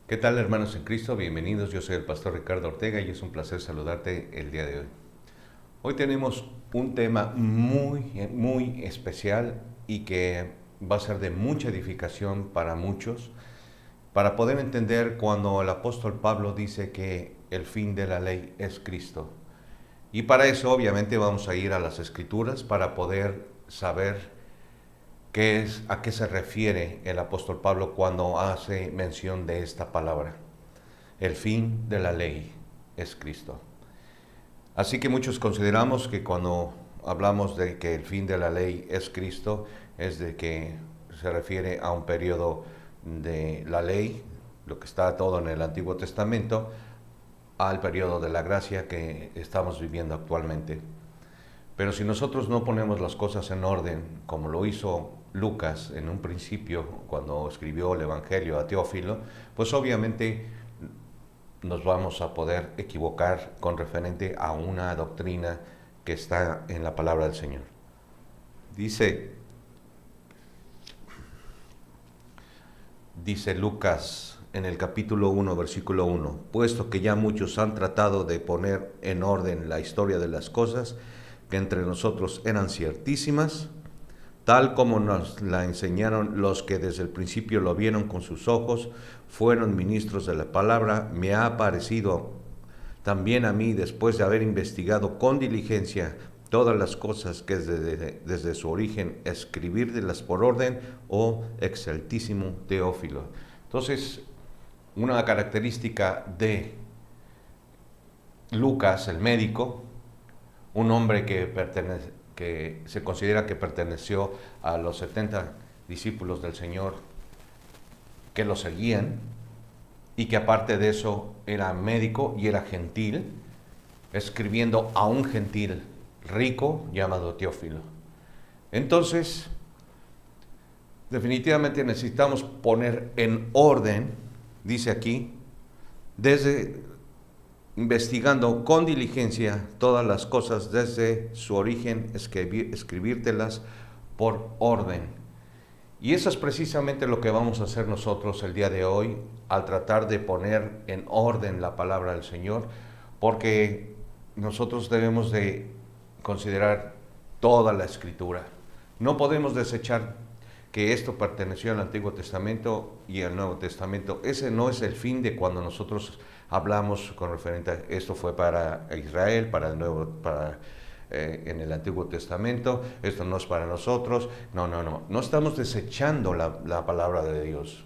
¿Qué tal, hermanos en Cristo? Bienvenidos, yo soy el pastor Ricardo Ortega y es un placer saludarte el día de hoy. Hoy tenemos un tema muy especial y que va a ser de mucha edificación para muchos, para poder entender cuando el apóstol Pablo dice que el fin de la ley es Cristo. Y para eso obviamente vamos a ir a las Escrituras para poder saber a qué se refiere el apóstol Pablo cuando hace mención de esta palabra. El fin de la ley es Cristo. Así que muchos consideramos que cuando hablamos de que el fin de la ley es Cristo, es de que se refiere a un periodo de la ley, lo que está todo en el Antiguo Testamento, al periodo de la gracia que estamos viviendo actualmente. Pero si nosotros no ponemos las cosas en orden, como lo hizo Lucas en un principio, cuando escribió el Evangelio a Teófilo, pues obviamente nos vamos a poder equivocar con referente a una doctrina que está en la palabra del Señor. Dice Lucas en el capítulo 1, versículo 1, puesto que ya muchos han tratado de poner en orden la historia de las cosas que entre nosotros eran ciertísimas, tal como nos la enseñaron los que desde el principio lo vieron con sus ojos, fueron ministros de la palabra, me ha parecido también a mí, después de haber investigado con diligencia todas las cosas que desde su origen, escribírtelas por orden, oh exceltísimo Teófilo. Entonces, una característica de Lucas, el médico, un hombre que se considera que perteneció a los 70 discípulos del Señor que lo seguían y que aparte de eso era médico y era gentil, escribiendo a un gentil rico llamado Teófilo. Entonces, definitivamente necesitamos poner en orden, dice aquí, desde investigando con diligencia todas las cosas desde su origen, escribírtelas por orden. Y eso es precisamente lo que vamos a hacer nosotros el día de hoy al tratar de poner en orden la palabra del Señor, porque nosotros debemos de considerar toda la Escritura. No podemos desechar que esto perteneció al Antiguo Testamento y al Nuevo Testamento. Ese no es el fin de cuando nosotros hablamos con referente a esto fue para Israel, para el Nuevo, en el Antiguo Testamento, esto no es para nosotros. No estamos desechando la palabra de Dios,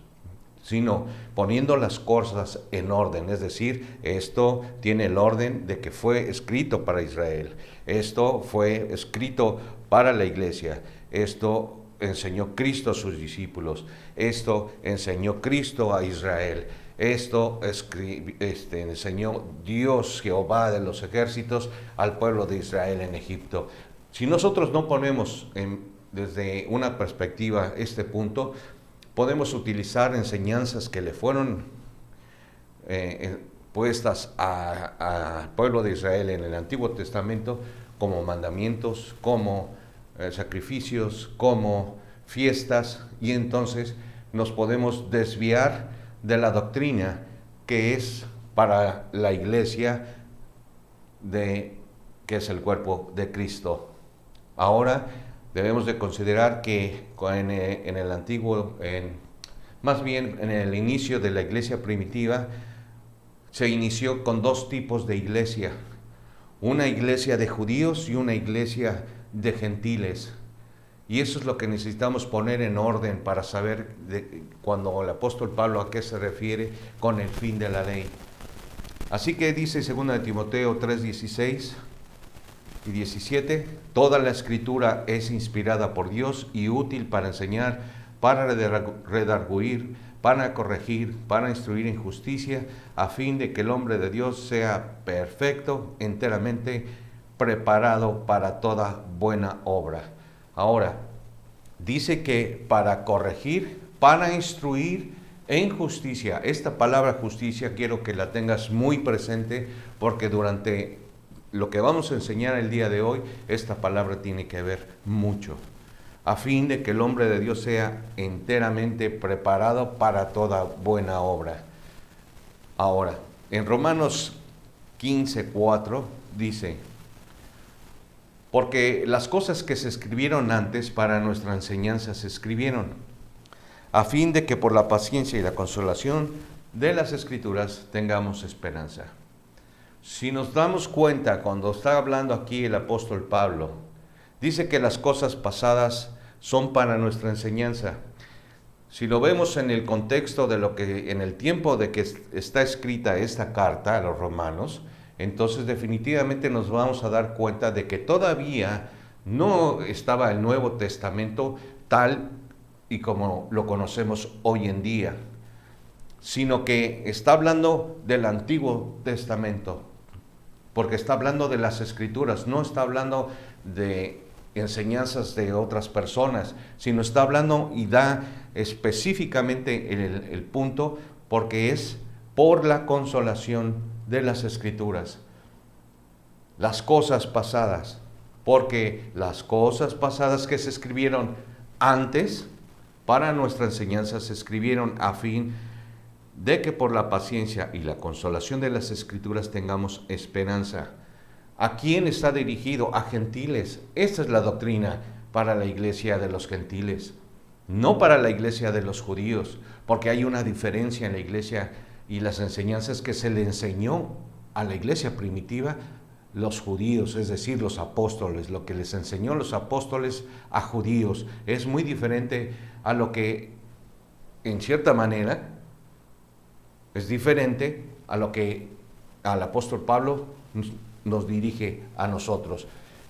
sino poniendo las cosas en orden, es decir, esto tiene el orden de que fue escrito para Israel, esto fue escrito para la iglesia, esto enseñó Cristo a sus discípulos, esto enseñó Cristo a Israel, esto enseñó Dios, Jehová de los ejércitos, al pueblo de Israel en Egipto. Si nosotros no ponemos desde una perspectiva este punto, podemos utilizar enseñanzas que le fueron puestas al pueblo de Israel en el Antiguo Testamento como mandamientos, como sacrificios, como fiestas, y entonces nos podemos desviar de la doctrina que es para la iglesia que es el cuerpo de Cristo. Ahora debemos de considerar que en el antiguo, más bien en el inicio de la iglesia primitiva, se inició con dos tipos de iglesia, una iglesia de judíos y una iglesia de gentiles. Y eso es lo que necesitamos poner en orden para saber cuando el apóstol Pablo a qué se refiere con el fin de la ley. Así que dice 2 de Timoteo 3:16 y 17, toda la escritura es inspirada por Dios y útil para enseñar, para redarguir, para corregir, para instruir en justicia, a fin de que el hombre de Dios sea perfecto, enteramente preparado para toda buena obra. Ahora, dice que para corregir, para instruir en justicia. Esta palabra justicia quiero que la tengas muy presente, porque durante lo que vamos a enseñar el día de hoy, esta palabra tiene que ver mucho. A fin de que el hombre de Dios sea enteramente preparado para toda buena obra. Ahora, en Romanos 15:4 dice: porque las cosas que se escribieron antes para nuestra enseñanza se escribieron, a fin de que por la paciencia y la consolación de las Escrituras tengamos esperanza. Si nos damos cuenta, cuando está hablando aquí el apóstol Pablo, dice que las cosas pasadas son para nuestra enseñanza. Si lo vemos en el contexto de lo que, en el tiempo de que está escrita esta carta a los romanos, entonces definitivamente nos vamos a dar cuenta de que todavía no estaba el Nuevo Testamento tal y como lo conocemos hoy en día, sino que está hablando del Antiguo Testamento, porque está hablando de las Escrituras, no está hablando de enseñanzas de otras personas, sino está hablando y da específicamente el punto, porque es por la consolación de las Escrituras. Las cosas pasadas, porque las cosas pasadas que se escribieron antes para nuestra enseñanza se escribieron a fin de que por la paciencia y la consolación de las Escrituras tengamos esperanza. ¿A quién está dirigido? A gentiles. Esta es la doctrina para la iglesia de los gentiles, no para la iglesia de los judíos, porque hay una diferencia en la iglesia y las enseñanzas que se le enseñó a la iglesia primitiva, los judíos, es decir, los apóstoles. Lo que les enseñó los apóstoles a judíos es muy diferente a lo que, en cierta manera, es diferente a lo que al apóstol Pablo nos dirige a nosotros.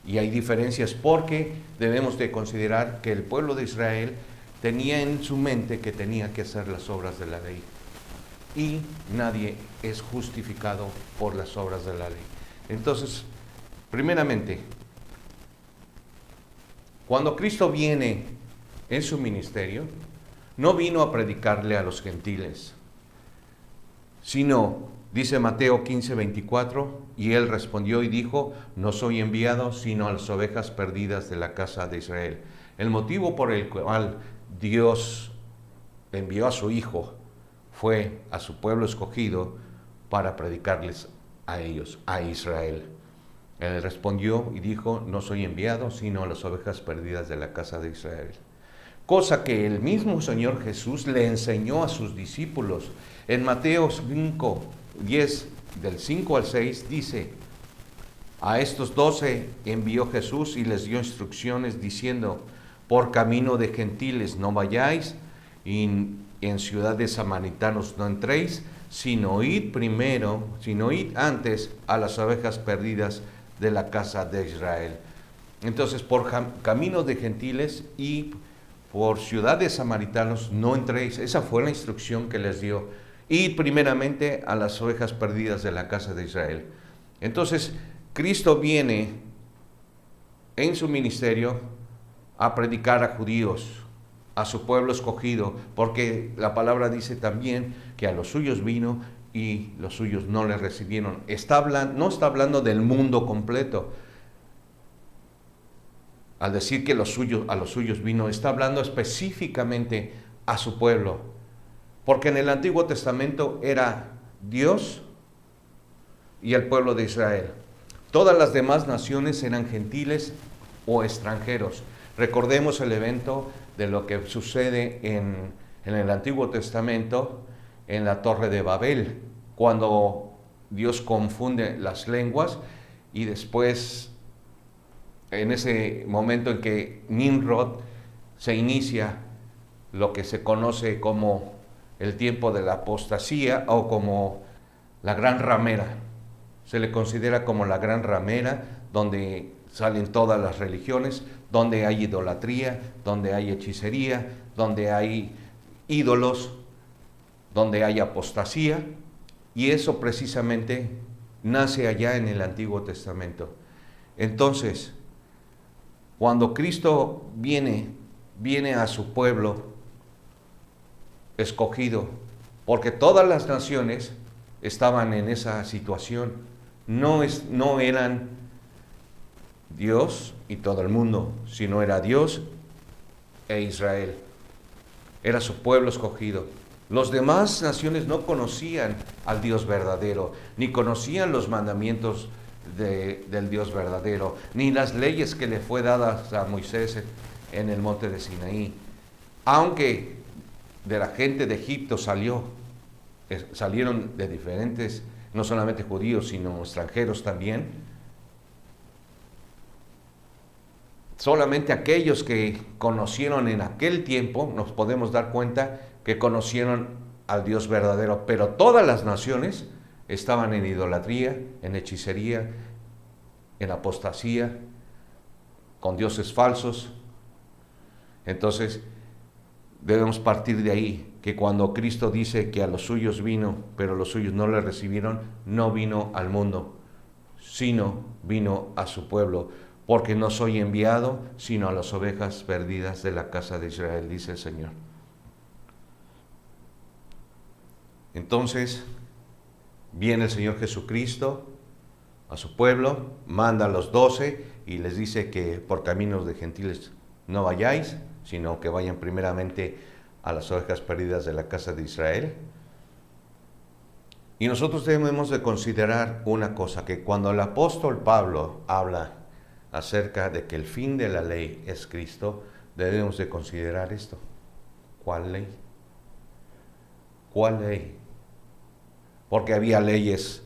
Y hay diferencias porque debemos de considerar que el pueblo de Israel tenía en su mente que tenía que hacer las obras de la ley. Y nadie es justificado por las obras de la ley. Entonces, primeramente, cuando Cristo viene en su ministerio, no vino a predicarle a los gentiles, sino, dice Mateo 15:24, y él respondió y dijo: no soy enviado sino a las ovejas perdidas de la casa de Israel. El motivo por el cual Dios envió a su Hijo fue a su pueblo escogido para predicarles a ellos, a Israel. Él respondió y dijo: no soy enviado sino a las ovejas perdidas de la casa de Israel. Cosa que el mismo Señor Jesús le enseñó a sus discípulos. En Mateo 5:10, del 5 al 6, dice: a estos 12 envió Jesús y les dio instrucciones diciendo: por camino de gentiles no vayáis, y en ciudad de samaritanos no entréis, sino id antes a las ovejas perdidas de la casa de Israel. Entonces, por camino de gentiles y por ciudad de samaritanos no entréis. Esa fue la instrucción que les dio. Id primeramente a las ovejas perdidas de la casa de Israel. Entonces, Cristo viene en su ministerio a predicar a judíos, a su pueblo escogido, porque la palabra dice también que a los suyos vino y los suyos no le recibieron. No está hablando del mundo completo. Al decir que a los suyos vino, está hablando específicamente a su pueblo. Porque en el Antiguo Testamento era Dios y el pueblo de Israel. Todas las demás naciones eran gentiles o extranjeros. Recordemos el evento de lo que sucede en el Antiguo Testamento, en la Torre de Babel, cuando Dios confunde las lenguas y después, en ese momento en que Nimrod se inicia lo que se conoce como el tiempo de la apostasía o como la gran ramera. Se le considera como la gran ramera, donde salen todas las religiones, donde hay idolatría, donde hay hechicería, donde hay ídolos, donde hay apostasía, y eso precisamente nace allá en el Antiguo Testamento. Entonces, cuando Cristo viene a su pueblo escogido, porque todas las naciones estaban en esa situación, no eran Dios y todo el mundo, sino era Dios e Israel. Era su pueblo escogido. Los demás naciones no conocían al Dios verdadero, ni conocían los mandamientos del Dios verdadero, ni las leyes que le fue dadas a Moisés en el monte de Sinaí. Aunque de la gente de Egipto salieron de diferentes, no solamente judíos, sino extranjeros también, solamente aquellos que conocieron en aquel tiempo, nos podemos dar cuenta que conocieron al Dios verdadero, pero todas las naciones estaban en idolatría, en hechicería, en apostasía, con dioses falsos. Entonces, debemos partir de ahí, que cuando Cristo dice que a los suyos vino, pero los suyos no le recibieron, no vino al mundo, sino vino a su pueblo, porque no soy enviado, sino a las ovejas perdidas de la casa de Israel, dice el Señor. Entonces, viene el Señor Jesucristo a su pueblo, manda a los 12 y les dice que por caminos de gentiles no vayáis, sino que vayan primeramente a las ovejas perdidas de la casa de Israel. Y nosotros debemos de considerar una cosa, que cuando el apóstol Pablo habla acerca de que el fin de la ley es Cristo, debemos de considerar esto. ¿Cuál ley? ¿Cuál ley? Porque había leyes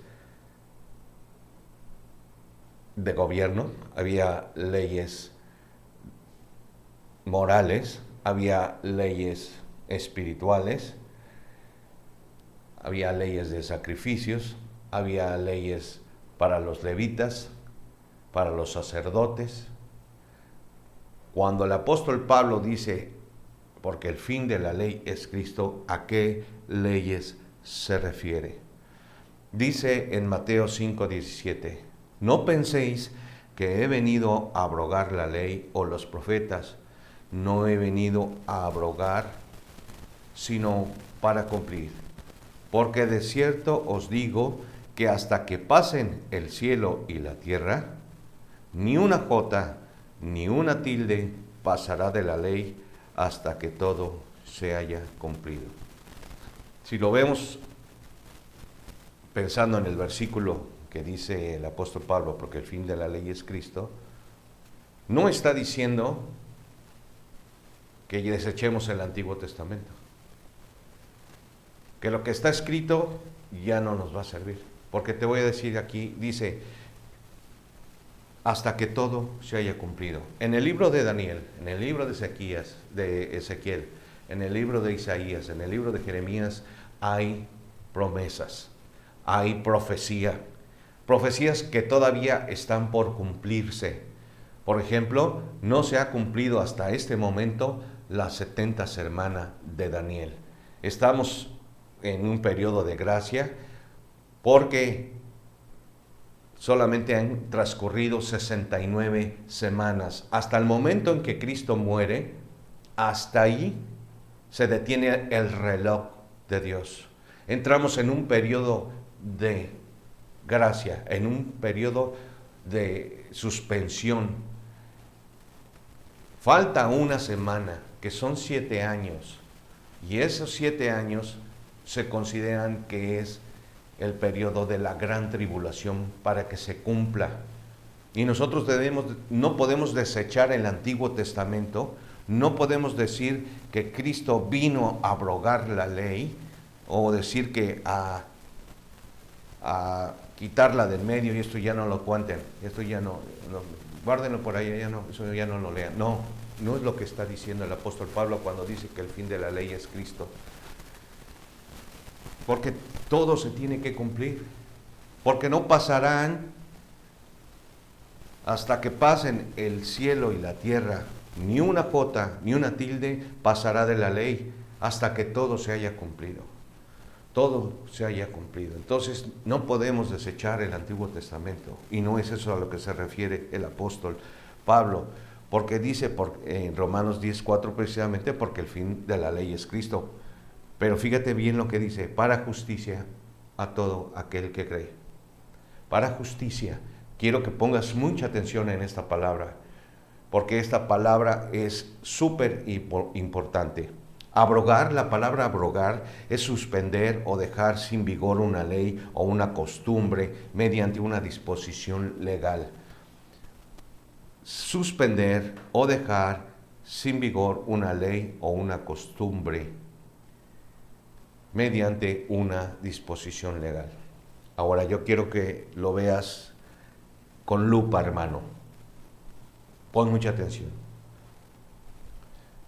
de gobierno, había leyes morales, había leyes espirituales, había leyes de sacrificios, había leyes para los levitas, para los sacerdotes. Cuando el apóstol Pablo dice, porque el fin de la ley es Cristo, ¿a qué leyes se refiere? Dice en Mateo 5:17, no penséis que he venido a abrogar la ley o los profetas, no he venido a abrogar, sino para cumplir. Porque de cierto os digo que hasta que pasen el cielo y la tierra, ni una jota ni una tilde pasará de la ley hasta que todo se haya cumplido. Si lo vemos pensando en el versículo que dice el apóstol Pablo, porque el fin de la ley es Cristo, no está diciendo que desechemos el Antiguo Testamento, que lo que está escrito ya no nos va a servir, porque te voy a decir aquí, dice, hasta que todo se haya cumplido. En el libro de Daniel, en el libro de Ezequiel, en el libro de Isaías, en el libro de Jeremías, hay promesas, hay profecías que todavía están por cumplirse. Por ejemplo, no se ha cumplido hasta este momento la 70 semana de Daniel. Estamos en un periodo de gracia porque solamente han transcurrido 69 semanas. Hasta el momento en que Cristo muere, hasta ahí se detiene el reloj de Dios. Entramos en un periodo de gracia, en un periodo de suspensión. Falta una semana, que son 7 años, y esos 7 años se consideran que es el periodo de la gran tribulación para que se cumpla. Y nosotros no podemos desechar el Antiguo Testamento, no podemos decir que Cristo vino a abrogar la ley, o decir que a quitarla del medio y esto ya no lo cuenten, esto ya no guárdenlo por ahí, eso ya no lo lean. No es lo que está diciendo el apóstol Pablo cuando dice que el fin de la ley es Cristo. Porque todo se tiene que cumplir, porque no pasarán hasta que pasen el cielo y la tierra, ni una jota, ni una tilde pasará de la ley hasta que todo se haya cumplido. Todo se haya cumplido. Entonces no podemos desechar el Antiguo Testamento, y no es eso a lo que se refiere el apóstol Pablo, porque dice en Romanos 10:4 precisamente, porque el fin de la ley es Cristo. Pero fíjate bien lo que dice, para justicia a todo aquel que cree. Para justicia. Quiero que pongas mucha atención en esta palabra, porque esta palabra es súper importante. Abrogar, la palabra abrogar es suspender o dejar sin vigor una ley o una costumbre mediante una disposición legal. Suspender o dejar sin vigor una ley o una costumbre mediante una disposición legal. Ahora yo quiero que lo veas con lupa, hermano. Pon mucha atención.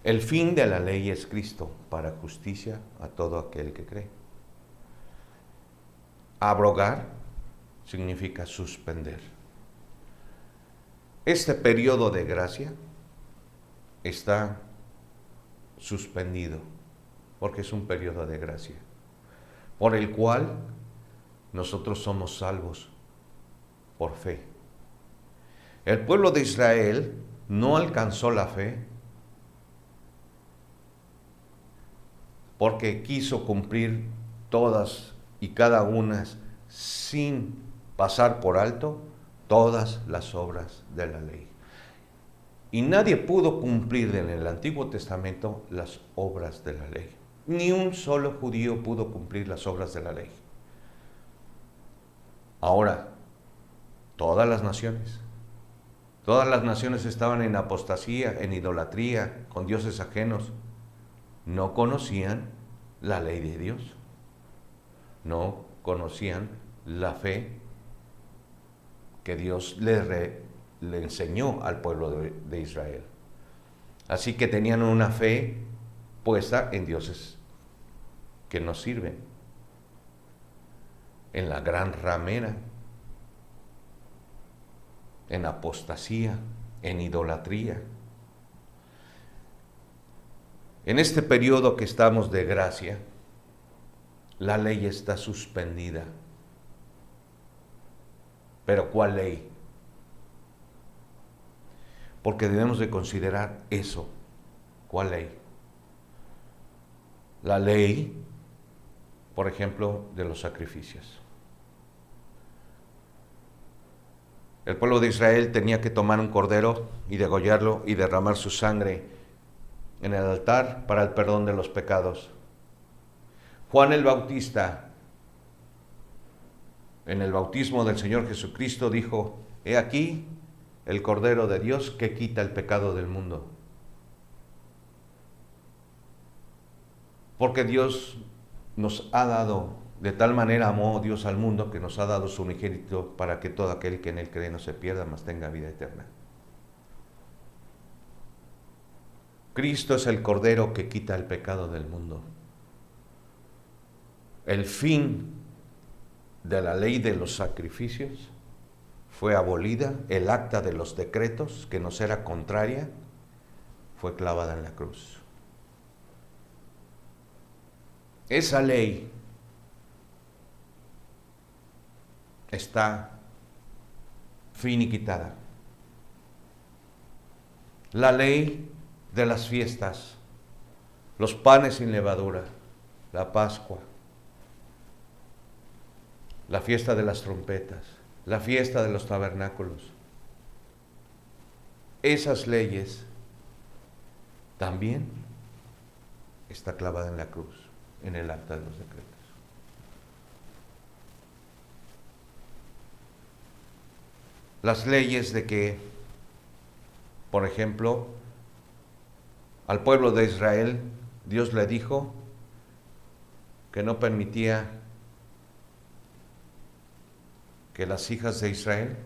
El fin de la ley es Cristo para justicia a todo aquel que cree. Abrogar significa suspender. Este periodo de gracia está suspendido porque es un periodo de gracia por el cual nosotros somos salvos por fe. El pueblo de Israel no alcanzó la fe porque quiso cumplir todas y cada una sin pasar por alto todas las obras de la ley. Y nadie pudo cumplir en el Antiguo Testamento las obras de la ley. Ni un solo judío pudo cumplir las obras de la ley. Ahora, todas las naciones estaban en apostasía, en idolatría, con dioses ajenos. No conocían la ley de Dios, no conocían la fe que Dios le enseñó al pueblo de Israel. Así que tenían una fe puesta en dioses que no sirven, en la gran ramera, en apostasía, en idolatría. En este periodo que estamos de gracia, la ley está suspendida. ¿Pero cuál ley? Porque debemos de considerar eso. ¿Cuál ley? La ley, por ejemplo, de los sacrificios. El pueblo de Israel tenía que tomar un cordero y degollarlo y derramar su sangre en el altar para el perdón de los pecados. Juan el Bautista, en el bautismo del Señor Jesucristo, dijo: he aquí el Cordero de Dios que quita el pecado del mundo. Porque Dios nos ha dado, de tal manera amó Dios al mundo, que nos ha dado su unigénito para que todo aquel que en él cree no se pierda, mas tenga vida eterna. Cristo es el Cordero que quita el pecado del mundo. El fin de la ley de los sacrificios fue abolida, el acta de los decretos, que nos era contraria, fue clavada en la cruz. Esa ley está finiquitada. La ley de las fiestas, los panes sin levadura, la Pascua, la fiesta de las trompetas, la fiesta de los tabernáculos. Esas leyes también está clavada en la cruz, en el acta de los decretos. Las leyes de que, por ejemplo, al pueblo de Israel, Dios le dijo que no permitía que las hijas de Israel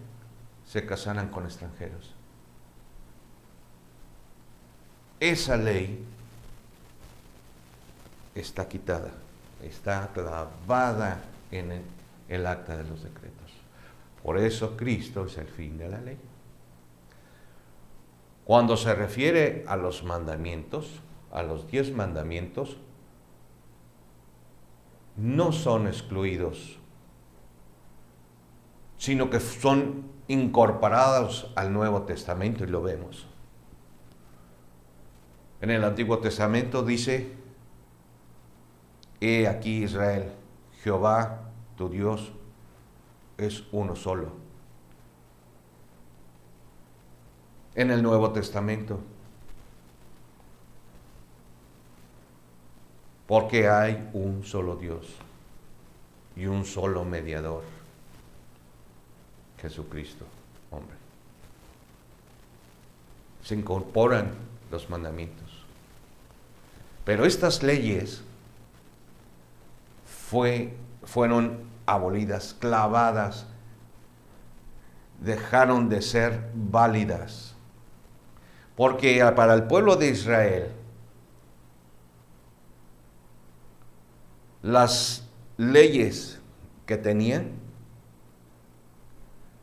se casaran con extranjeros. Esa ley está quitada, está clavada en el acta de los decretos. Por eso Cristo es el fin de la ley. Cuando se refiere a los mandamientos, a los 10 mandamientos, no son excluidos, sino que son incorporados al Nuevo Testamento, y lo vemos. En el Antiguo Testamento dice: he aquí, Israel, Jehová tu Dios es uno solo. En el Nuevo Testamento porque hay un solo Dios y un solo mediador, Jesucristo, hombre. Se incorporan los mandamientos. Pero estas leyes fueron abolidas, clavadas, dejaron de ser válidas. Porque para el pueblo de Israel, las leyes que tenían,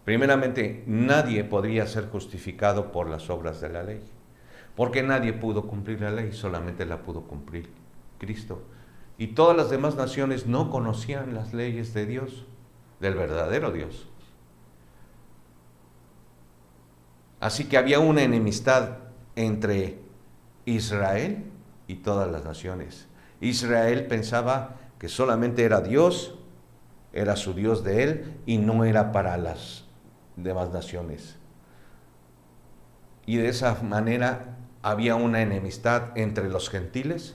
primeramente, nadie podría ser justificado por las obras de la ley. Porque nadie pudo cumplir la ley, solamente la pudo cumplir Cristo. Y todas las demás naciones no conocían las leyes de Dios, del verdadero Dios. Así que había una enemistad entre Israel y todas las naciones. Israel pensaba que solamente era Dios, era su Dios de él, y no era para las demás naciones. Y de esa manera había una enemistad entre los gentiles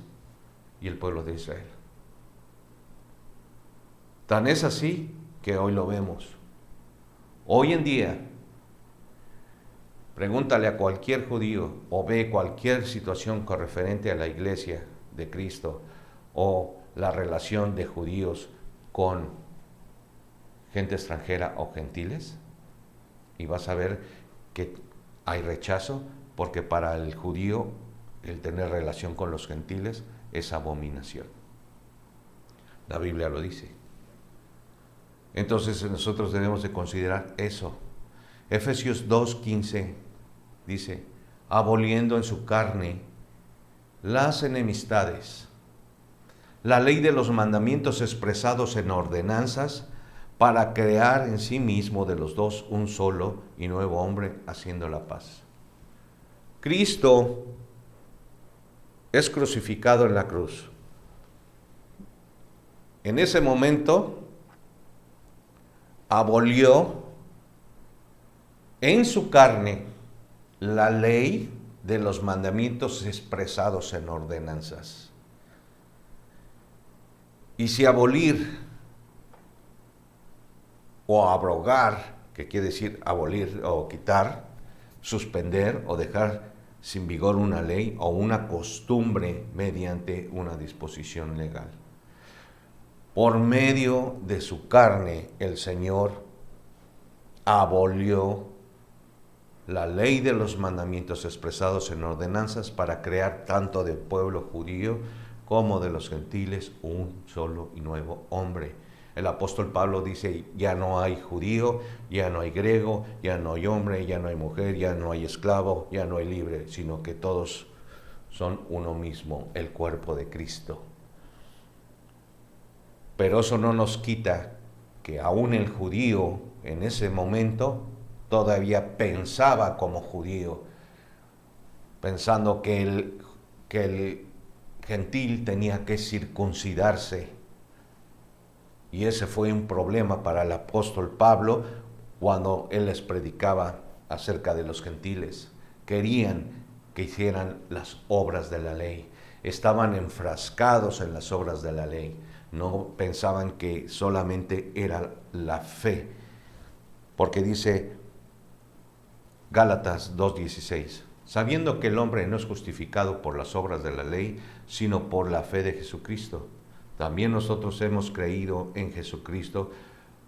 y el pueblo de Israel. Tan es así que hoy lo vemos. Hoy en día, pregúntale a cualquier judío o ve cualquier situación con referente a la iglesia de Cristo o la relación de judíos con gente extranjera o gentiles, y vas a ver que hay rechazo, porque para el judío el tener relación con los gentiles es abominación. La Biblia lo dice. Entonces nosotros debemos de considerar eso. Efesios 2:15 dice, aboliendo en su carne las enemistades, la ley de los mandamientos expresados en ordenanzas, para crear en sí mismo de los dos un solo y nuevo hombre, haciendo la paz. Cristo es crucificado en la cruz. En ese momento abolió en su carne la ley de los mandamientos expresados en ordenanzas. Y si abolir o abrogar, que quiere decir abolir o quitar, suspender o dejar sin vigor una ley o una costumbre mediante una disposición legal. Por medio de su carne, el Señor abolió la ley de los mandamientos expresados en ordenanzas para crear tanto del pueblo judío como de los gentiles un solo y nuevo hombre. El apóstol Pablo dice, ya no hay judío, ya no hay griego, ya no hay hombre, ya no hay mujer, ya no hay esclavo, ya no hay libre, sino que todos son uno mismo, el cuerpo de Cristo. Pero eso no nos quita que aún el judío en ese momento todavía pensaba como judío, pensando que el gentil tenía que circuncidarse. Y ese fue un problema para el apóstol Pablo cuando él les predicaba acerca de los gentiles. Querían que hicieran las obras de la ley. Estaban enfrascados en las obras de la ley. No pensaban que solamente era la fe. Porque dice Gálatas 2:16, sabiendo que el hombre no es justificado por las obras de la ley, sino por la fe de Jesucristo. También nosotros hemos creído en Jesucristo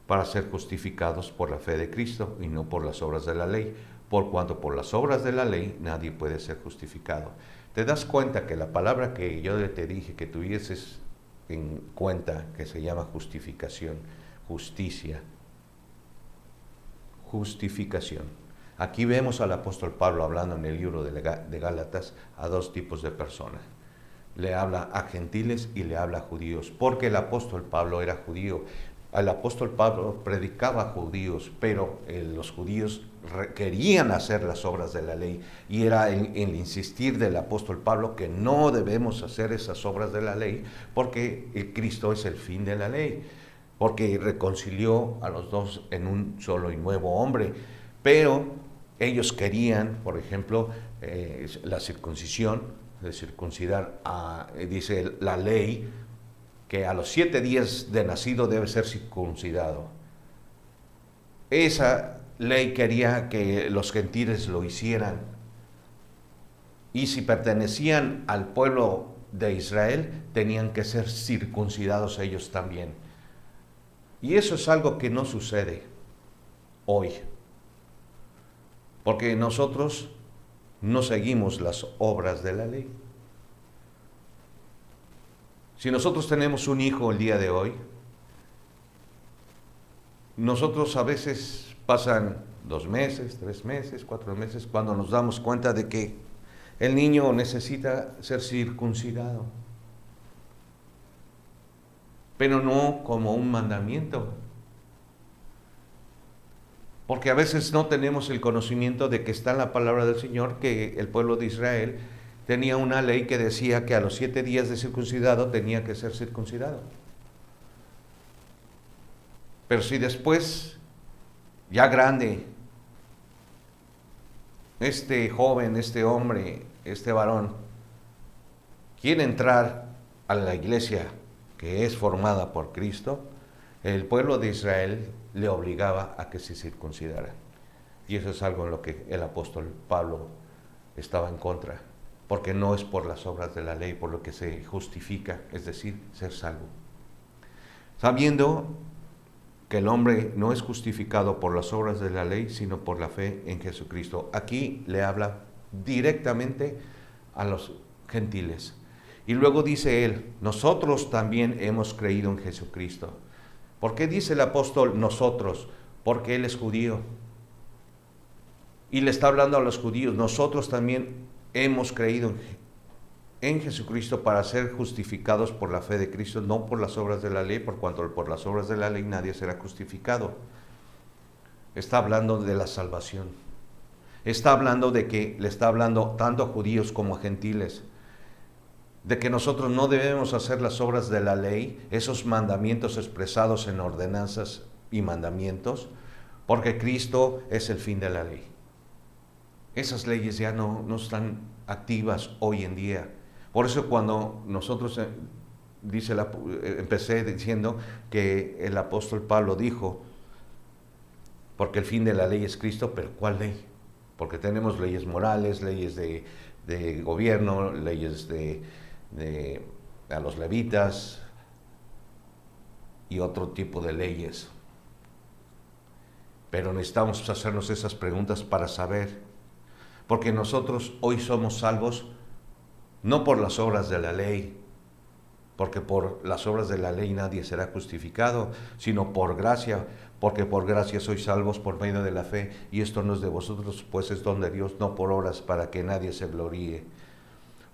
para ser justificados por la fe de Cristo y no por las obras de la ley, por cuanto por las obras de la ley nadie puede ser justificado. ¿Te das cuenta que la palabra que yo te dije que tuvieses en cuenta, que se llama justificación, justicia, justificación? Aquí vemos al apóstol Pablo hablando en el libro de Gálatas a dos tipos de personas. Le habla a gentiles y le habla a judíos, porque el apóstol Pablo era judío. El apóstol Pablo predicaba a judíos, pero los judíos querían hacer las obras de la ley, y era el insistir del apóstol Pablo que no debemos hacer esas obras de la ley, porque Cristo es el fin de la ley, porque reconcilió a los dos en un solo y nuevo hombre. Pero ellos querían, por ejemplo, la circuncisión, de circuncidar, dice la ley, que a los 7 días de nacido debe ser circuncidado. Esa ley quería que los gentiles lo hicieran. Y si pertenecían al pueblo de Israel, tenían que ser circuncidados ellos también. Y eso es algo que no sucede hoy. Porque nosotros no seguimos las obras de la ley. Si nosotros tenemos un hijo el día de hoy, nosotros a veces pasan 2 meses, 3 meses, 4 meses, cuando nos damos cuenta de que el niño necesita ser circuncidado. Pero no como un mandamiento. Porque a veces no tenemos el conocimiento de que está en la palabra del Señor que el pueblo de Israel tenía una ley que decía que a los 7 días de circuncidado tenía que ser circuncidado. Pero si después, ya grande, este joven, este hombre, este varón, quiere entrar a la iglesia que es formada por Cristo, el pueblo de Israel le obligaba a que se circuncidara. Y eso es algo en lo que el apóstol Pablo estaba en contra, porque no es por las obras de la ley por lo que se justifica, es decir, ser salvo. Sabiendo que el hombre no es justificado por las obras de la ley, sino por la fe en Jesucristo. Aquí le habla directamente a los gentiles. Y luego dice él, nosotros también hemos creído en Jesucristo. ¿Por qué dice el apóstol nosotros? Porque él es judío. Y le está hablando a los judíos, nosotros también hemos creído en Jesucristo para ser justificados por la fe de Cristo, no por las obras de la ley, por cuanto por las obras de la ley nadie será justificado. Está hablando de la salvación. Está hablando de que le está hablando tanto a judíos como a gentiles, de que nosotros no debemos hacer las obras de la ley, esos mandamientos expresados en ordenanzas y mandamientos, porque Cristo es el fin de la ley. Esas leyes ya no están activas hoy en día. Por eso cuando nosotros, empecé diciendo que el apóstol Pablo dijo, porque el fin de la ley es Cristo, pero ¿cuál ley? Porque tenemos leyes morales, leyes de gobierno, leyes a los levitas y otro tipo de leyes. Pero necesitamos hacernos esas preguntas para saber, porque nosotros hoy somos salvos no por las obras de la ley, porque por las obras de la ley nadie será justificado, sino por gracia, porque por gracia sois salvos por medio de la fe, y esto no es de vosotros, pues es don de Dios, no por obras para que nadie se gloríe.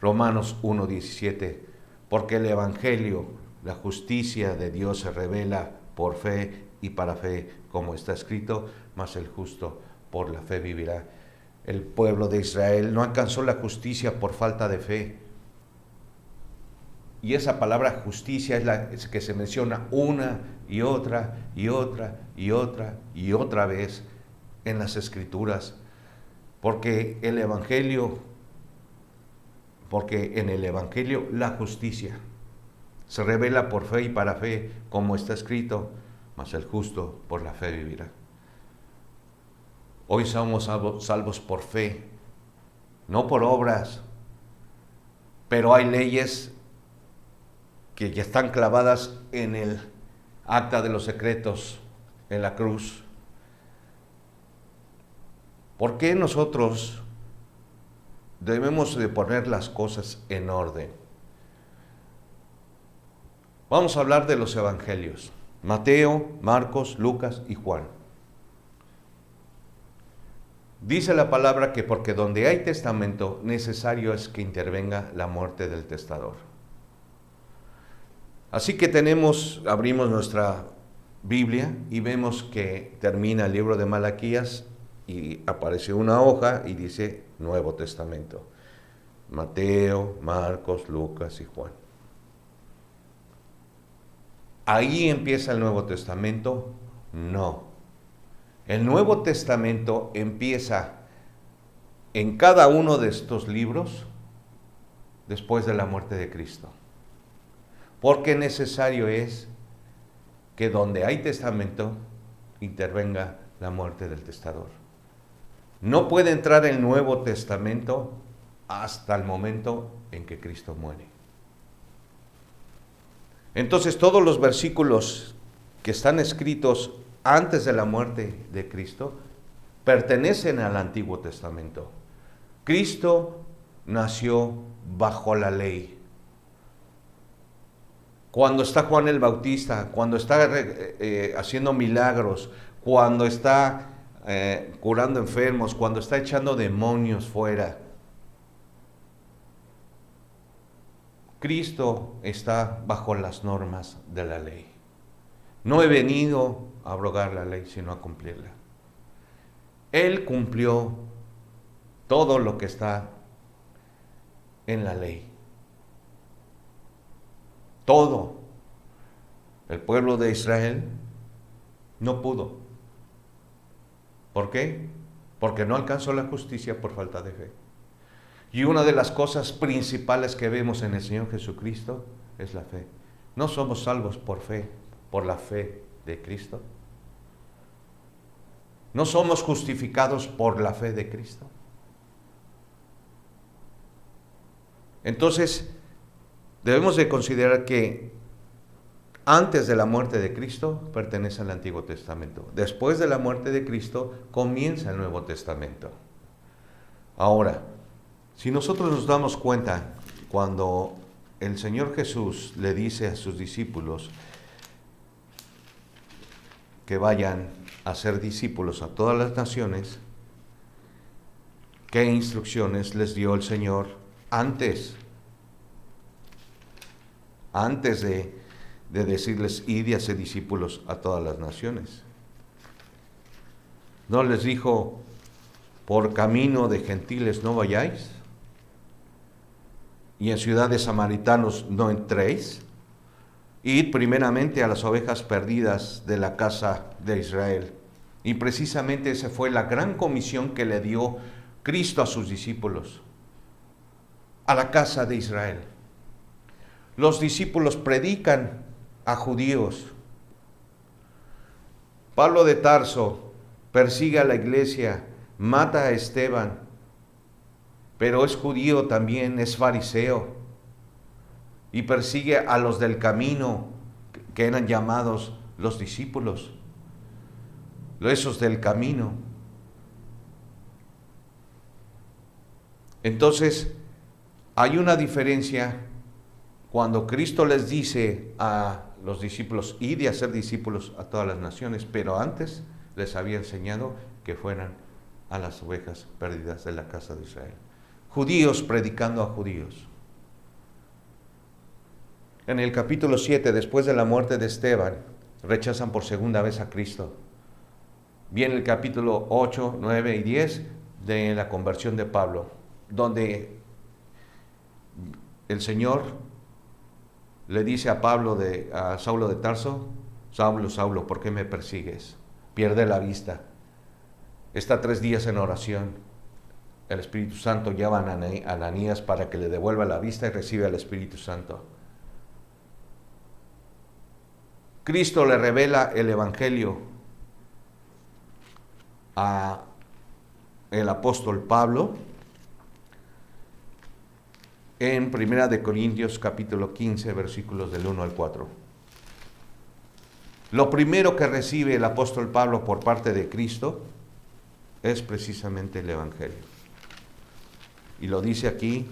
Romanos 1:17, porque el Evangelio, la justicia de Dios se revela por fe y para fe, como está escrito, mas el justo por la fe vivirá. El pueblo de Israel no alcanzó la justicia por falta de fe. Y esa palabra justicia es la que se menciona una y otra y otra y otra y otra vez en las Escrituras. Porque en el Evangelio la justicia se revela por fe y para fe, como está escrito, mas el justo por la fe vivirá. Hoy somos salvos por fe, no por obras, pero hay leyes que ya están clavadas en el acta de los secretos, en la cruz. ¿Por qué nosotros debemos de poner las cosas en orden? Vamos a hablar de los evangelios, Mateo, Marcos, Lucas y Juan. Dice la palabra que porque donde hay testamento, necesario es que intervenga la muerte del testador. Así que abrimos nuestra Biblia y vemos que termina el libro de Malaquías y aparece una hoja y dice Nuevo Testamento. Mateo, Marcos, Lucas y Juan. ¿Ahí empieza el Nuevo Testamento? No. El Nuevo Testamento empieza en cada uno de estos libros después de la muerte de Cristo. Porque necesario es que donde hay testamento intervenga la muerte del testador. No puede entrar el Nuevo Testamento hasta el momento en que Cristo muere. Entonces todos los versículos que están escritos antes de la muerte de Cristo pertenecen al Antiguo Testamento. Cristo nació bajo la ley. Cuando está Juan el Bautista, cuando está haciendo milagros, cuando está curando enfermos, cuando está echando demonios fuera, Cristo está bajo las normas de la ley. No he venido a abrogar la ley, sino a cumplirla. Él cumplió todo lo que está en la ley. Todo. El pueblo de Israel no pudo. ¿Por qué? Porque no alcanzó la justicia por falta de fe. Y una de las cosas principales que vemos en el Señor Jesucristo es la fe. No somos salvos por fe, por la fe de Cristo. No somos justificados por la fe de Cristo. Entonces, debemos de considerar que antes de la muerte de Cristo pertenece al Antiguo Testamento. Después de la muerte de Cristo comienza el Nuevo Testamento. Ahora, si nosotros nos damos cuenta, cuando el Señor Jesús le dice a sus discípulos que vayan a ser discípulos a todas las naciones, ¿qué instrucciones les dio el Señor antes de decirles, id y hacer discípulos a todas las naciones? ¿No les dijo, por camino de gentiles no vayáis? ¿Y en ciudades samaritanos no entréis? Id primeramente a las ovejas perdidas de la casa de Israel. Y precisamente esa fue la gran comisión que le dio Cristo a sus discípulos, a la casa de Israel. Los discípulos predican a judíos. Pablo de Tarso persigue a la iglesia, mata a Esteban, pero es judío también, es fariseo, y persigue a los del camino, que eran llamados los discípulos, esos del camino. Entonces, hay una diferencia cuando Cristo les dice a los discípulos, id y hacer discípulos a todas las naciones, pero antes les había enseñado que fueran a las ovejas perdidas de la casa de Israel. Judíos predicando a judíos. En el capítulo 7, después de la muerte de Esteban, rechazan por segunda vez a Cristo. Viene el capítulo 8, 9 y 10 de la conversión de Pablo, donde el Señor le dice a a Saulo de Tarso, Saulo, Saulo, ¿por qué me persigues? Pierde la vista. Está 3 días en oración. El Espíritu Santo llama a Ananías para que le devuelva la vista y recibe al Espíritu Santo. Cristo le revela el Evangelio a el apóstol Pablo en 1 Corintios capítulo 15, versículos del 1 al 4. Lo primero que recibe el apóstol Pablo por parte de Cristo es precisamente el Evangelio. Y lo dice aquí,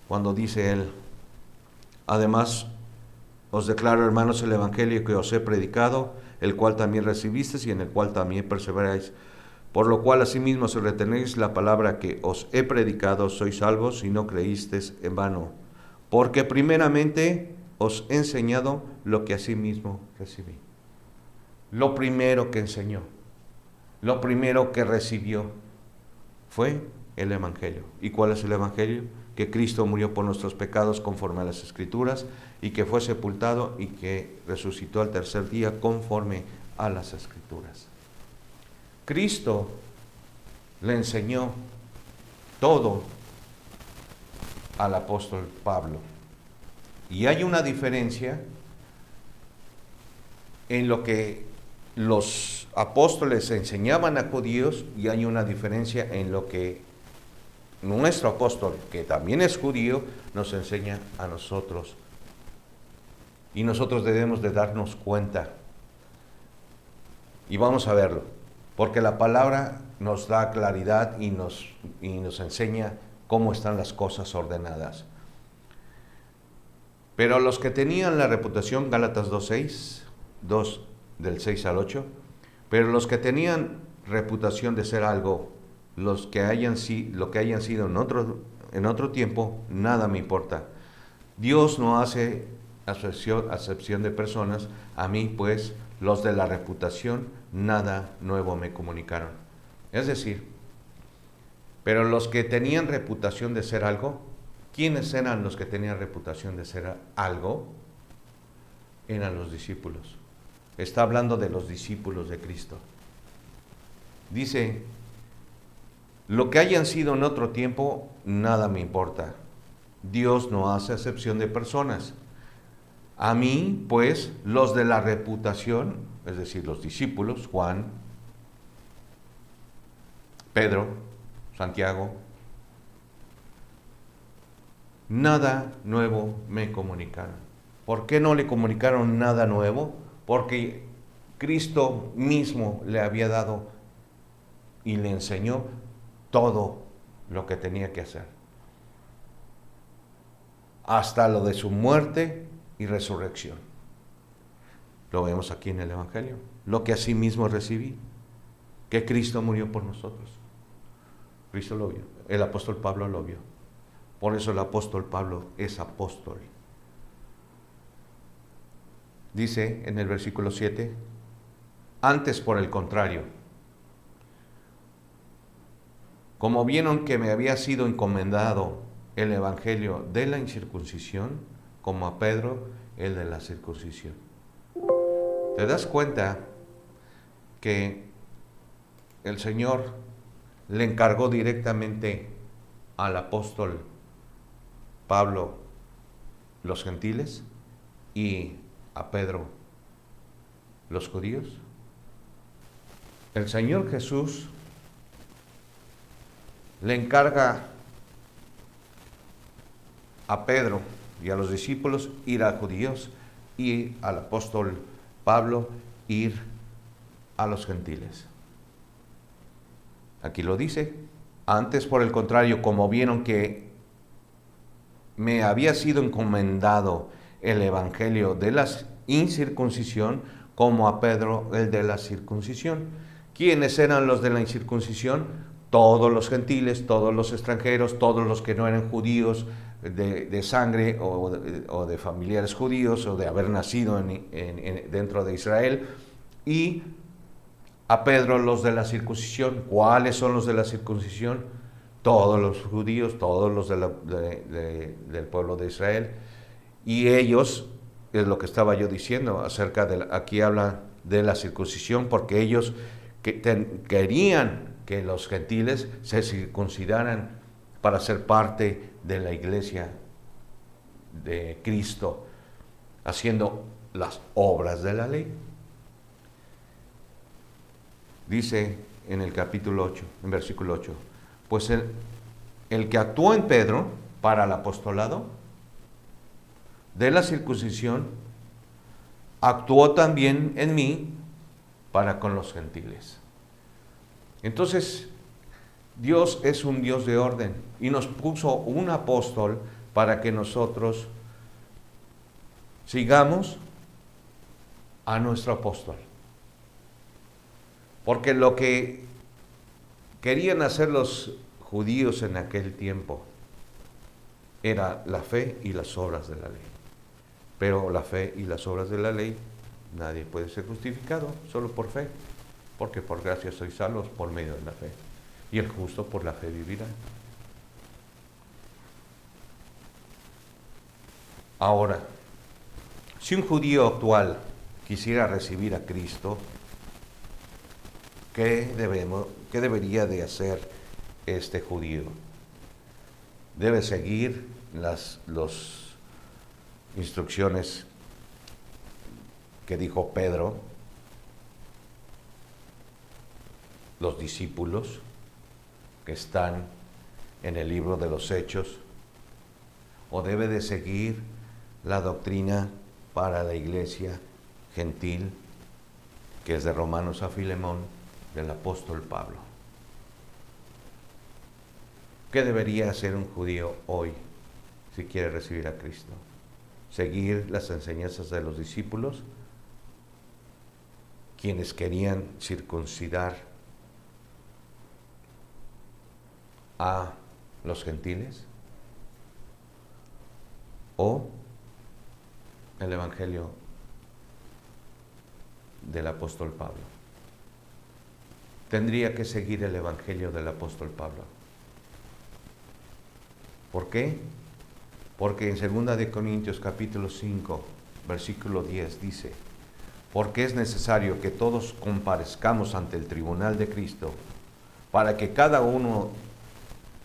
cuando dice él, además os declaro, hermanos, el Evangelio que os he predicado, el cual también recibisteis y en el cual también perseveráis. Por lo cual asimismo si retenéis la palabra que os he predicado, sois salvos si no creísteis en vano. Porque primeramente os he enseñado lo que asimismo recibí. Lo primero que enseñó, lo primero que recibió fue el Evangelio. ¿Y cuál es el Evangelio? Que Cristo murió por nuestros pecados conforme a las Escrituras y que fue sepultado y que resucitó al tercer día conforme a las Escrituras. Cristo le enseñó todo al apóstol Pablo. Y hay una diferencia en lo que los apóstoles enseñaban a judíos y hay una diferencia en lo que nuestro apóstol, que también es judío, nos enseña a nosotros. Y nosotros debemos de darnos cuenta. Y vamos a verlo, porque la palabra nos da claridad y nos enseña cómo están las cosas ordenadas. Pero los que tenían la reputación, Gálatas 2:6, 2 del 6 al 8, pero los que tenían reputación de ser algo, lo que hayan sido en otro tiempo, nada me importa. Dios no hace acepción de personas, a mí pues los de la reputación nada nuevo me comunicaron. Es decir, pero los que tenían reputación de ser algo, ¿quiénes eran los que tenían reputación de ser algo? Eran los discípulos. Está hablando de los discípulos de Cristo. Dice, lo que hayan sido en otro tiempo, nada me importa. Dios no hace acepción de personas. A mí, pues, los de la reputación, es decir, los discípulos, Juan, Pedro, Santiago, nada nuevo me comunicaron. ¿Por qué no le comunicaron nada nuevo? Porque Cristo mismo le había dado y le enseñó todo lo que tenía que hacer. Hasta lo de su muerte y resurrección. Lo vemos aquí en el Evangelio. Lo que asimismo recibí, que Cristo murió por nosotros. Cristo lo vio. El apóstol Pablo lo vio. Por eso el apóstol Pablo es apóstol. Dice en el versículo 7, antes por el contrario, como vieron que me había sido encomendado el evangelio de la incircuncisión, como a Pedro el de la circuncisión. ¿Te das cuenta que el Señor le encargó directamente al apóstol Pablo los gentiles y a Pedro los judíos? El Señor Jesús le encarga a Pedro y a los discípulos ir a judíos y al apóstol Pablo ir a los gentiles. Aquí lo dice, antes por el contrario, como vieron que me había sido encomendado el evangelio de la incircuncisión, como a Pedro el de la circuncisión. ¿Quiénes eran los de la incircuncisión? Todos los gentiles, todos los extranjeros, todos los que no eran judíos de sangre o de familiares judíos o de haber nacido dentro de Israel. Y a Pedro los de la circuncisión. ¿Cuáles son los de la circuncisión? Todos los judíos, todos los del pueblo de Israel. Y ellos, es lo que estaba yo diciendo acerca aquí habla de la circuncisión, porque ellos querían que los gentiles se circuncidaran para ser parte de la iglesia de Cristo, haciendo las obras de la ley. Dice en el capítulo 8, en versículo 8, pues el que actuó en Pedro para el apostolado de la circuncisión, actuó también en mí para con los gentiles. Entonces, Dios es un Dios de orden y nos puso un apóstol para que nosotros sigamos a nuestro apóstol. Porque lo que querían hacer los judíos en aquel tiempo era la fe y las obras de la ley. Pero la fe y las obras de la ley, nadie puede ser justificado solo por fe, porque por gracia sois salvos por medio de la fe. Y el justo por la fe vivirá. Ahora, si un judío actual quisiera recibir a Cristo, ¿qué debería de hacer este judío? Debe seguir las instrucciones que dijo Pedro, los discípulos que están en el libro de los Hechos, o debe de seguir la doctrina para la iglesia gentil, que es de Romanos a Filemón, del apóstol Pablo. ¿Qué debería hacer un judío hoy si quiere recibir a Cristo? ¿Seguir las enseñanzas de los discípulos, quienes querían circuncidar a los gentiles? ¿O el evangelio del apóstol Pablo? Tendría que seguir el evangelio del apóstol Pablo. ¿Por qué? Porque en 2 de Corintios capítulo 5, versículo 10 dice: porque es necesario que todos comparezcamos ante el tribunal de Cristo, para que cada uno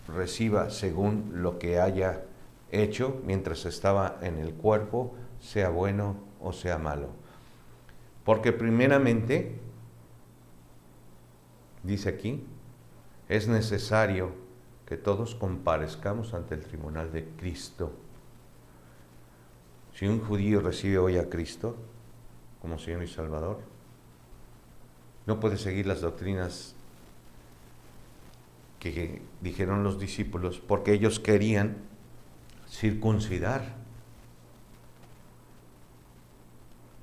reciba según lo que haya hecho mientras estaba en el cuerpo, sea bueno o sea malo. Porque primeramente, dice aquí, es necesario que todos comparezcamos ante el tribunal de Cristo. Si un judío recibe hoy a Cristo como Señor y Salvador, no puede seguir las doctrinas que dijeron los discípulos, porque ellos querían circuncidar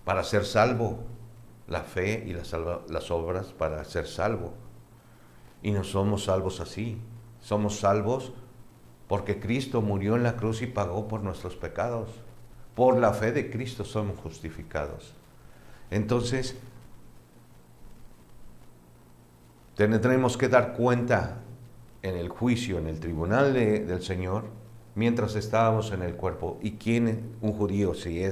para ser salvo, la fe y las obras para ser salvo. Y no somos salvos así, somos salvos porque Cristo murió en la cruz y pagó por nuestros pecados. Por la fe de Cristo somos justificados. Entonces, tendremos que dar cuenta en el juicio, en el tribunal del Señor, mientras estábamos en el cuerpo. Y quién, un judío, si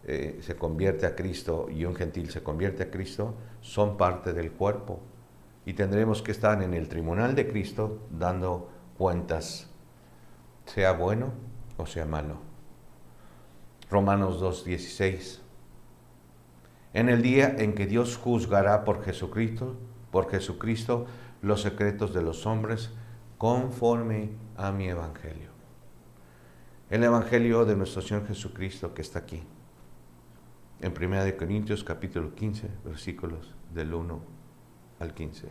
se convierte a Cristo y un gentil se convierte a Cristo, son parte del cuerpo. Y tendremos que estar en el tribunal de Cristo dando cuentas, sea bueno o sea malo. Romanos 2:16. En el día en que Dios juzgará por Jesucristo los secretos de los hombres conforme a mi evangelio. El evangelio de nuestro Señor Jesucristo que está aquí. En 1 Corintios capítulo 15, versículos del 1 al 15.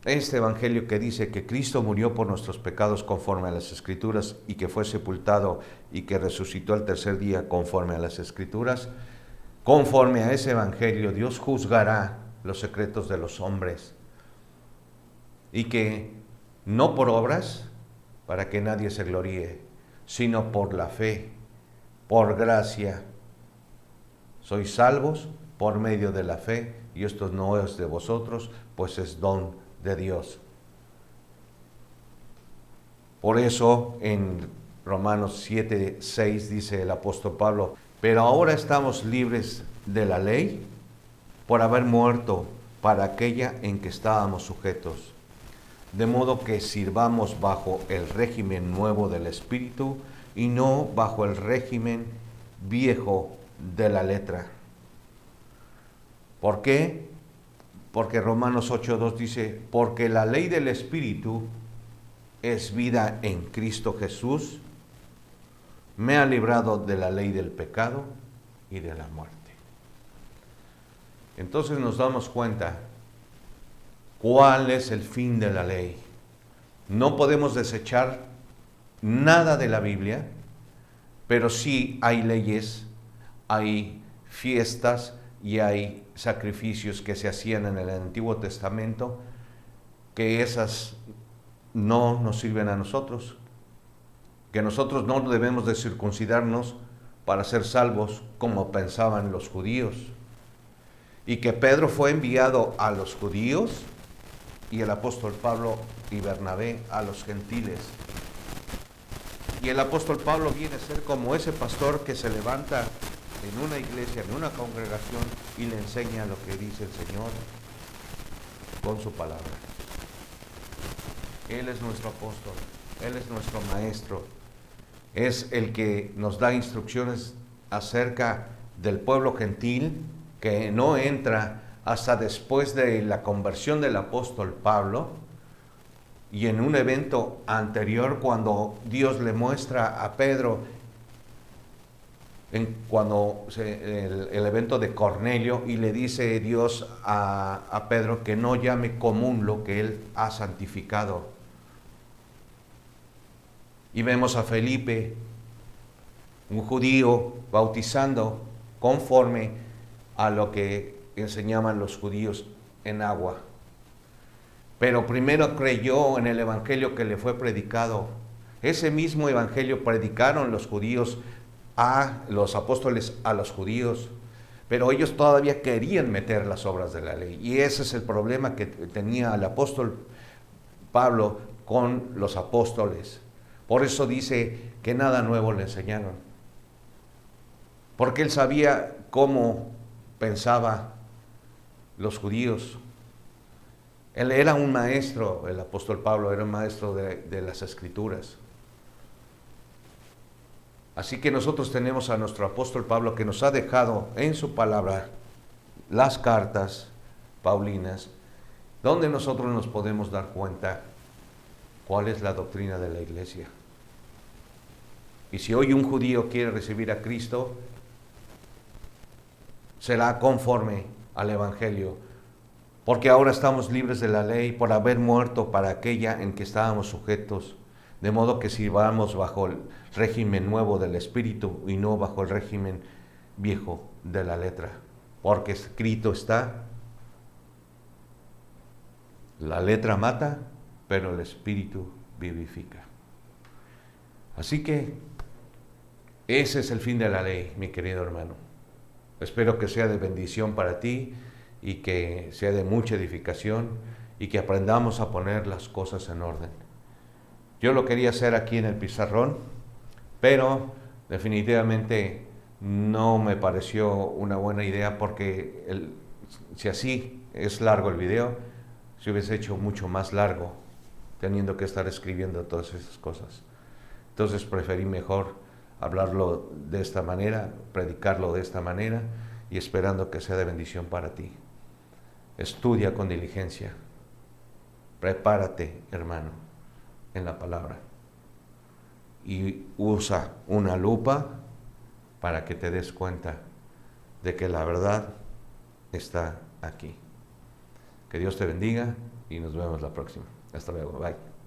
Este evangelio que dice que Cristo murió por nuestros pecados conforme a las Escrituras y que fue sepultado y que resucitó al tercer día conforme a las Escrituras, conforme a ese evangelio Dios juzgará los secretos de los hombres y que no por obras para que nadie se gloríe, sino por la fe, por gracia. Sois salvos por medio de la fe, y esto no es de vosotros, pues es don de Dios. Por eso en Romanos 7:6 dice el apóstol Pablo: pero ahora estamos libres de la ley por haber muerto para aquella en que estábamos sujetos, de modo que sirvamos bajo el régimen nuevo del Espíritu y no bajo el régimen viejo de la letra. ¿Por qué? Porque Romanos 8:2 dice: porque la ley del Espíritu es vida en Cristo Jesús, me ha librado de la ley del pecado y de la muerte. Entonces nos damos cuenta cuál es el fin de la ley. No podemos desechar nada de la Biblia, pero sí hay leyes, hay fiestas y hay sacrificios que se hacían en el Antiguo Testamento, que esas no nos sirven a nosotros, que nosotros no debemos de circuncidarnos para ser salvos como pensaban los judíos, y que Pedro fue enviado a los judíos y el apóstol Pablo y Bernabé a los gentiles. Y el apóstol Pablo viene a ser como ese pastor que se levanta en una iglesia, en una congregación, y le enseña lo que dice el Señor con su palabra. Él es nuestro apóstol, Él es nuestro maestro, es el que nos da instrucciones acerca del pueblo gentil, que no entra hasta después de la conversión del apóstol Pablo, y en un evento anterior, cuando Dios le muestra a Pedro, el evento de Cornelio, y le dice Dios a Pedro que no llame común lo que él ha santificado. Y vemos a Felipe, un judío, bautizando conforme a lo que enseñaban los judíos en agua. Pero primero creyó en el evangelio que le fue predicado. Ese mismo evangelio predicaron los judíos a los apóstoles, a los judíos, pero ellos todavía querían meter las obras de la ley. Y ese es el problema que tenía el apóstol Pablo con los apóstoles. Por eso dice que nada nuevo le enseñaron, porque él sabía cómo pensaba los judíos. Él era un maestro, el apóstol Pablo era un maestro de las Escrituras. Así que nosotros tenemos a nuestro apóstol Pablo, que nos ha dejado en su palabra las cartas paulinas, donde nosotros nos podemos dar cuenta cuál es la doctrina de la iglesia. Y si hoy un judío quiere recibir a Cristo, será conforme al evangelio, porque ahora estamos libres de la ley por haber muerto para aquella en que estábamos sujetos, de modo que sirvamos bajo el régimen nuevo del Espíritu y no bajo el régimen viejo de la letra. Porque escrito está, la letra mata, pero el Espíritu vivifica. Así que ese es el fin de la ley, mi querido hermano. Espero que sea de bendición para ti y que sea de mucha edificación y que aprendamos a poner las cosas en orden. Yo lo quería hacer aquí en el pizarrón, pero definitivamente no me pareció una buena idea, porque si así es largo el video, se hubiese hecho mucho más largo teniendo que estar escribiendo todas esas cosas. Entonces preferí mejor hablarlo de esta manera, predicarlo de esta manera, y esperando que sea de bendición para ti. Estudia con diligencia, prepárate, hermano, en la palabra, y usa una lupa para que te des cuenta de que la verdad está aquí. Que Dios te bendiga y nos vemos la próxima. Hasta luego, bye.